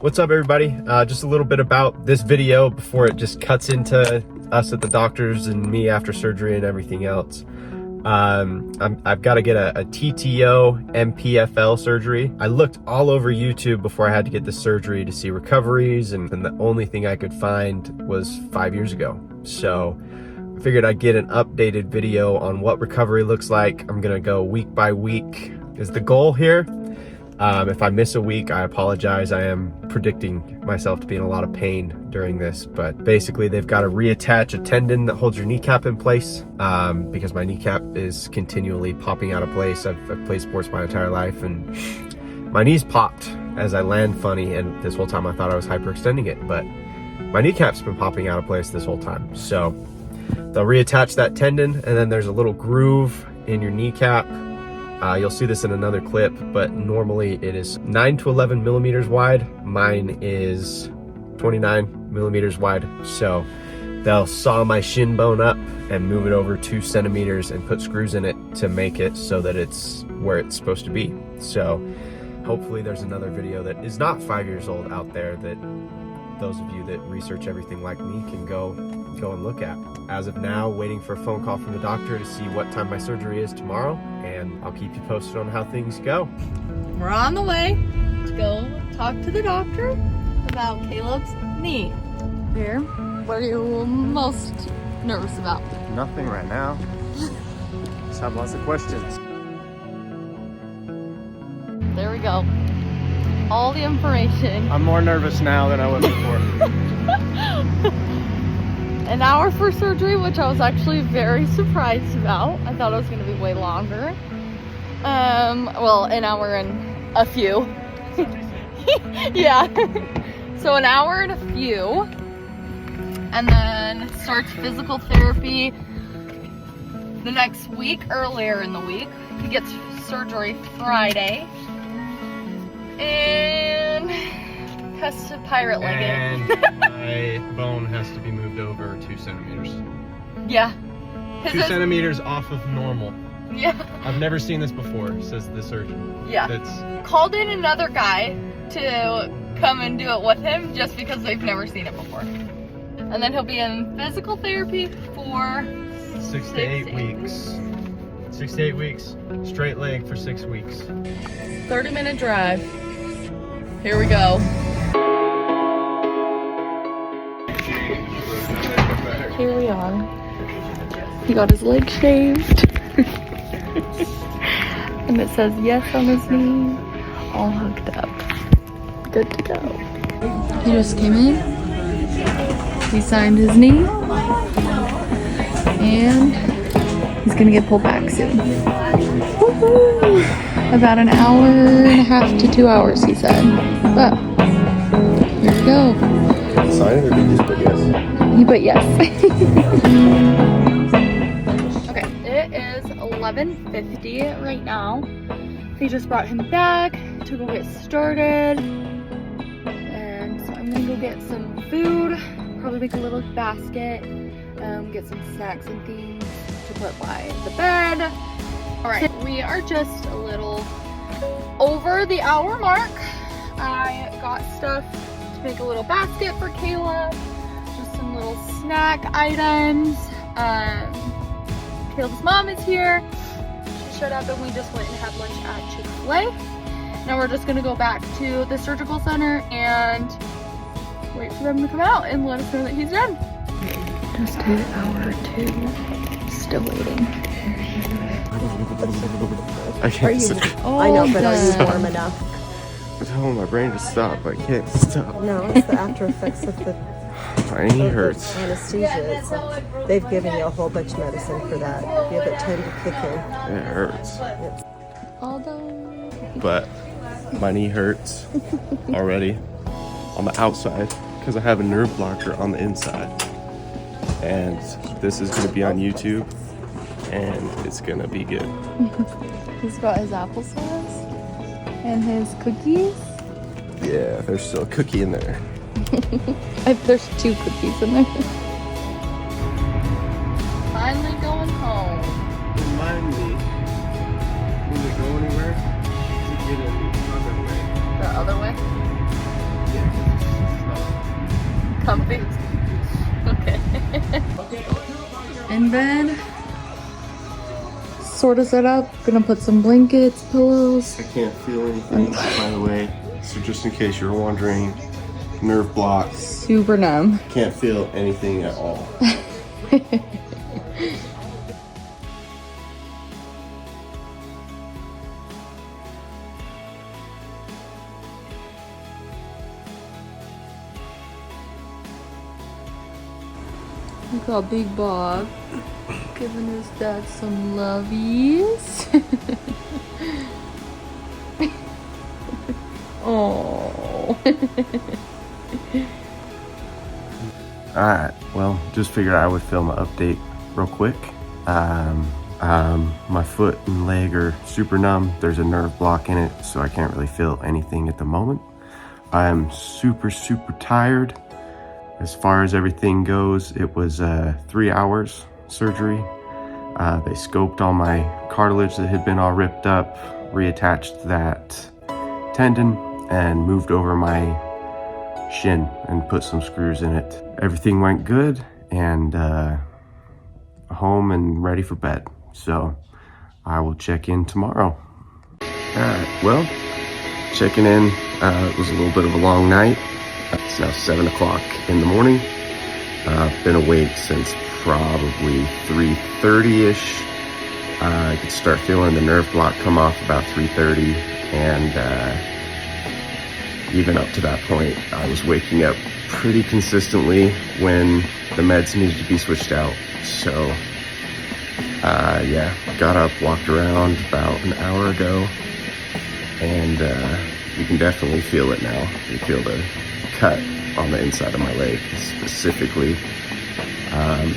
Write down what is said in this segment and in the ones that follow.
What's up, everybody? Just a little bit about this video before it just cuts into us at the doctor's and me after surgery and everything else. I've got to get a TTO MPFL surgery. I looked all over YouTube before I had to get this surgery to see recoveries, and the only thing I could find was 5 years ago. So I figured I'd get an updated video on what recovery looks like. I'm gonna go week by week is the goal here. If I miss a week, I apologize. I am predicting myself to be in a lot of pain during this, but basically they've got to reattach a tendon that holds your kneecap in place because my kneecap is continually popping out of place. I've played sports my entire life, and my knee's popped as I land funny, and this whole time I thought I was hyperextending it, but my kneecap's been popping out of place this whole time. So they'll reattach that tendon, and then there's a little groove in your kneecap. You'll see this in another clip, but normally it is 9 to 11 millimeters wide. Mine is 29 millimeters wide. So they'll saw my shin bone up and move it over 2 centimeters and put screws in it to make it so that it's where it's supposed to be. So hopefully there's another video that is not 5 years old out there that those of you that research everything like me can go and look at. As of now, waiting for a phone call from the doctor to see what time my surgery is tomorrow, and I'll keep you posted on how things go. We're on the way to go talk to the doctor about Caleb's knee. Here, what are you most nervous about? Nothing right now. Just have lots of questions. There we go. All the information. I'm more nervous now than I was before. An hour for surgery, which I was actually very surprised about. I thought it was going to be way longer. Well, an hour and a few. Yeah. So an hour and a few. And then starts physical therapy the next week, earlier in the week. He gets surgery Friday. And has to pirate leg and it. my bone has to be moved over 2 centimeters. Yeah. 2 centimeters off of normal. Yeah. I've never seen this before, says the surgeon. Yeah. That's called in another guy to come and do it with him just because they've never seen it before. And then he'll be in physical therapy for 6 to 8 weeks. 6 to 8 weeks. Straight leg for 6 weeks. 30-minute drive. Here we go. Here we are. He got his leg shaved. And it says yes on his knee. All hooked up. Good to go. He just came in. He signed his knee. And he's gonna get pulled back soon. Woohoo! About an hour and a half to 2 hours, he said. But here we go. Sign it or did you just put yes? He put yes. Okay, it is 11:50 right now. He just brought him back to go get started. And so I'm gonna go get some food, probably make a little basket, get some snacks and things to put by the bed. All right, we are just a little over the hour mark. I got stuff to make a little basket for Kayla, just some little snack items. Caleb's mom is here. She showed up and we just went and had lunch at Chick-fil-A. Now we're just gonna go back to the surgical center and wait for them to come out and let us know that he's done. Just hit hour 2, still waiting. I can't stop. I know, but are you warm enough? I'm telling my brain to stop, but I can't stop. No, it's the after effects of the My knee hurts. anesthesia. It's like they've given you a whole bunch of medicine for that. Give it time to kick in. It hurts. All done. But my knee hurts already on the outside because I have a nerve blocker on the inside. And this is going to be on YouTube, and it's going to be good. He's got his applesauce and his cookies. Yeah, there's still a cookie in there. There's 2 cookies in there. Finally going home. Remind me, when we go anywhere, to get in the other way. The other way? Yes. comfy. Okay. In bed. Sort of set up. Gonna put some blankets, pillows. I can't feel anything, by the way. So just in case you're wondering, nerve block. Super numb. Can't feel anything at all. We got Big Bob giving his dad some lovies. Oh. Alright, well, just figured I would film an update real quick. My foot and leg are super numb. There's a nerve block in it, so I can't really feel anything at the moment. I am super tired. As far as everything goes, it was 3 hours surgery. They scoped all my cartilage that had been all ripped up, reattached that tendon, and moved over my shin and put some screws in it. Everything went good, and home and ready for bed. So I will check in tomorrow. Alright, well, checking in. It was a little bit of a long night. It's now 7 o'clock in the morning. Been awake since probably 3:30ish. I could start feeling the nerve block come off about 3:30, and even up to that point, I was waking up pretty consistently when the meds needed to be switched out. So yeah, got up, walked around about an hour ago, and you can definitely feel it now. You feel the cut on the inside of my leg specifically,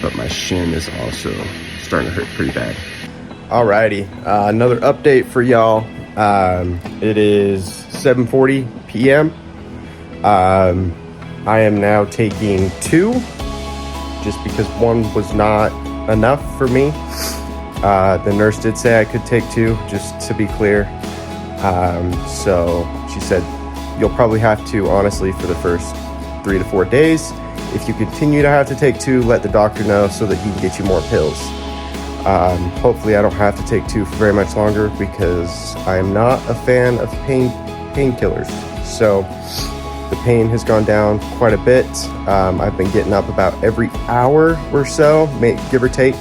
but my shin is also starting to hurt pretty bad. Alrighty, another update for y'all. It is 7:40 p.m. I am now taking 2, just because 1 was not enough for me. The nurse did say I could take 2, just to be clear. So she said, you'll probably have to, honestly, for the first 3 to 4 days. If you continue to have to take 2, let the doctor know so that he can get you more pills. Hopefully I don't have to take 2 for very much longer, because I am not a fan of painkillers. So the pain has gone down quite a bit. I've been getting up about every hour or so, give or take,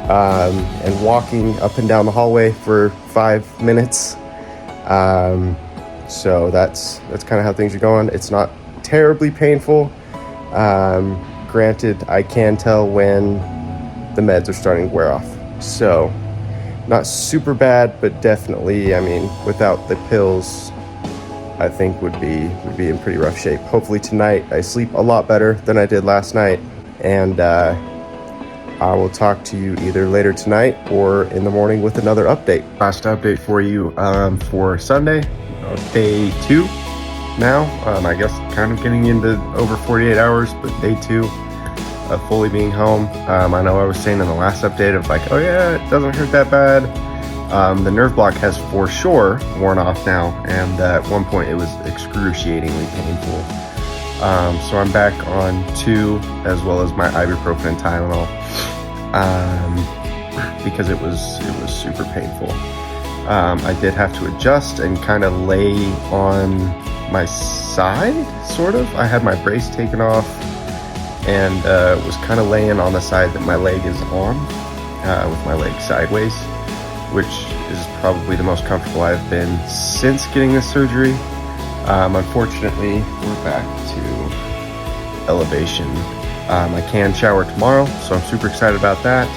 and walking up and down the hallway for 5 minutes. So that's kind of how things are going. It's not terribly painful. Granted, I can tell when the meds are starting to wear off. So not super bad, but definitely, I mean, without the pills, I think would be in pretty rough shape. Hopefully tonight I sleep a lot better than I did last night, and I will talk to you either later tonight or in the morning with another update. Last update for you for Sunday, day 2 now. I guess kind of getting into over 48 hours, but day 2 of fully being home. I know I was saying in the last update of like, oh yeah, it doesn't hurt that bad. The nerve block has for sure worn off now, and at one point it was excruciatingly painful. So I'm back on 2, as well as my ibuprofen and Tylenol, because it was super painful. I did have to adjust and kind of lay on my side, sort of. I had my brace taken off, and was kind of laying on the side that my leg is on, with my leg sideways, which is probably the most comfortable I've been since getting this surgery. Unfortunately, we're back to elevation. I can shower tomorrow, so I'm super excited about that.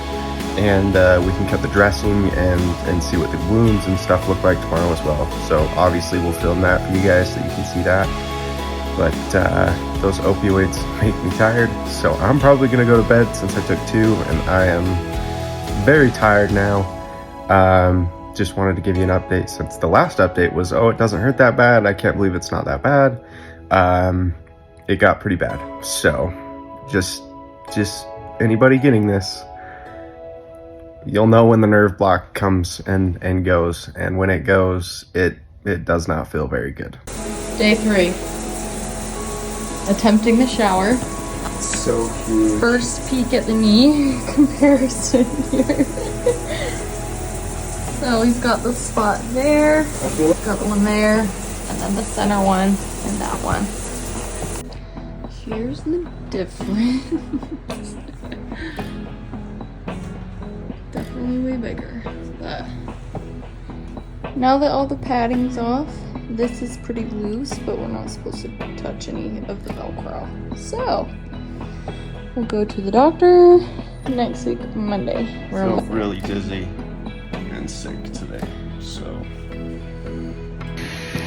And we can cut the dressing and see what the wounds and stuff look like tomorrow as well. So obviously we'll film that for you guys so you can see that. But those opioids make me tired, so I'm probably gonna go to bed since I took 2, and I am very tired now. Just wanted to give you an update, since the last update was, oh, it doesn't hurt that bad. I can't believe it's not that bad. It got pretty bad. So just anybody getting this, you'll know when the nerve block comes and goes, and when it goes, it does not feel very good. Day 3. Attempting the shower. So cute. First peek at the knee comparison here. So we've got the spot there, got the one there, and then the center one and that one. Here's the difference. Definitely way bigger. But now that all the padding's off, this is pretty loose, but we're not supposed to touch any of the Velcro. So we'll go to the doctor next week, Monday. I feel really dizzy and sick today, so.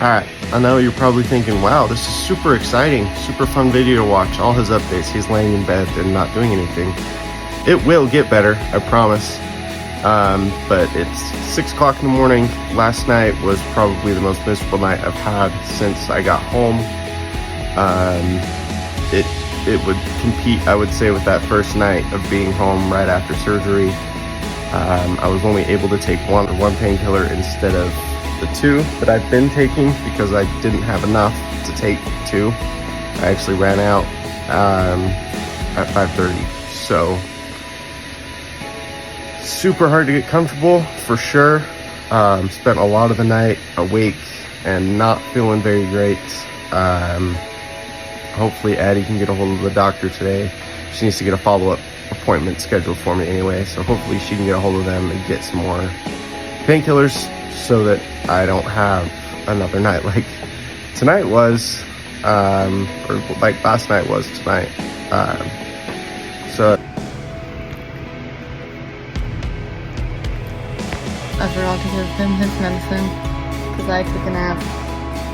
All right, I know you're probably thinking, wow, this is super exciting, super fun video to watch. All his updates, he's laying in bed and not doing anything. It will get better, I promise. But it's 6 o'clock in the morning. Last night was probably the most miserable night I've had since I got home. It would compete, I would say, with that first night of being home right after surgery. I was only able to take one painkiller instead of the 2 that I've been taking because I didn't have enough to take 2. I actually ran out at 5:30. So super hard to get comfortable for sure. Spent a lot of the night awake and not feeling very great. Hopefully Addie can get a hold of the doctor today. She needs to get a follow-up appointment scheduled for me anyway, so hopefully she can get a hold of them and get some more painkillers so that I don't have another night like tonight was, or like last night was tonight. So I forgot to give him his medicine because I took a nap.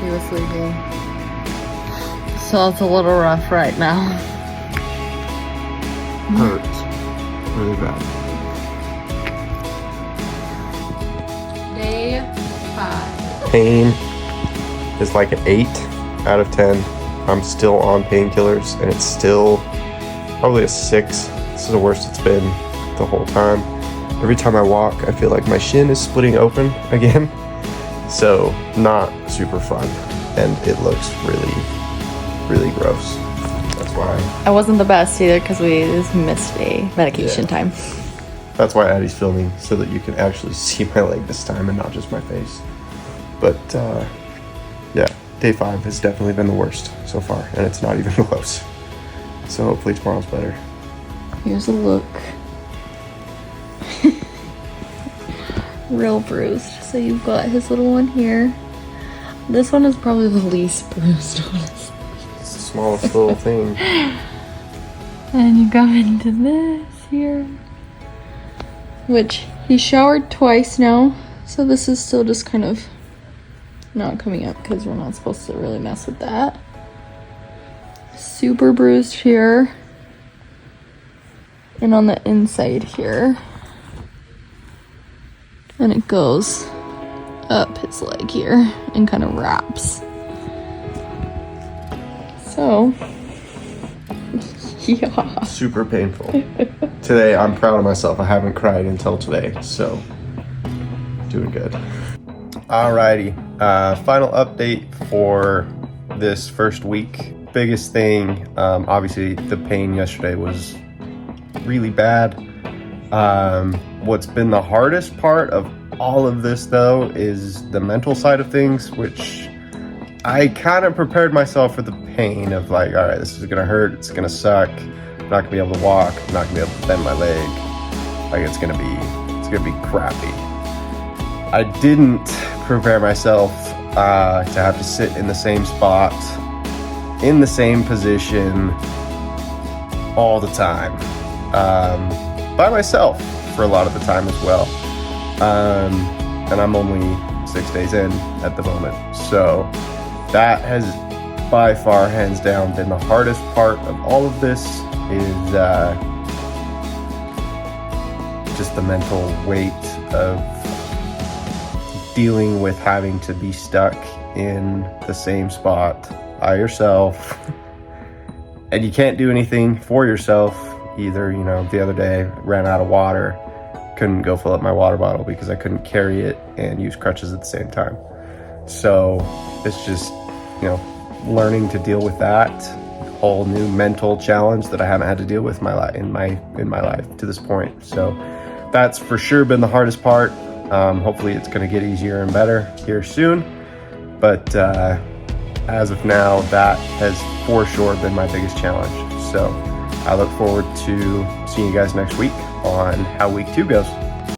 He was sleeping. So it's a little rough right now. hurts really bad. Day 5. Pain is like an 8 out of 10. I'm still on painkillers and it's still probably a 6. This is the worst it's been the whole time. Every time I walk, I feel like my shin is splitting open again. So not super fun. And it looks really, really gross. That's why. I wasn't the best either because we just missed a medication time. That's why Addie's filming, so that you can actually see my leg this time and not just my face. But yeah, day 5 has definitely been the worst so far, and it's not even close. So hopefully tomorrow's better. Here's a look. Real bruised. So you've got his little one here. This one is probably the least bruised, honestly. It's the smallest little thing. And you come into this here. Which he showered twice now. So this is still just kind of not coming up because we're not supposed to really mess with that. Super bruised here. And on the inside here. And it goes up his leg here and kind of wraps. So, yeah. Super painful. Today, I'm proud of myself. I haven't cried until today, so doing good. Alrighty, final update for this first week. Biggest thing, obviously the pain yesterday was really bad. What's been the hardest part of all of this though is the mental side of things, which I kind of prepared myself for the pain of like, all right, this is gonna hurt, it's gonna suck, I'm not gonna be able to walk, I'm not gonna be able to bend my leg, like it's gonna be crappy. I didn't prepare myself to have to sit in the same spot, in the same position all the time, by myself for a lot of the time as well. And I'm only 6 days in at the moment. So that has by far, hands down, been the hardest part of all of this is just the mental weight of dealing with having to be stuck in the same spot by yourself. And you can't do anything for yourself either. You know, the other day I ran out of water, couldn't go fill up my water bottle because I couldn't carry it and use crutches at the same time. So it's just, you know, learning to deal with that whole new mental challenge that I haven't had to deal with in my life to this point. So that's for sure been the hardest part. Hopefully it's going to get easier and better here soon. But as of now, that has for sure been my biggest challenge. So I look forward to seeing you guys next week on how week 2 goes.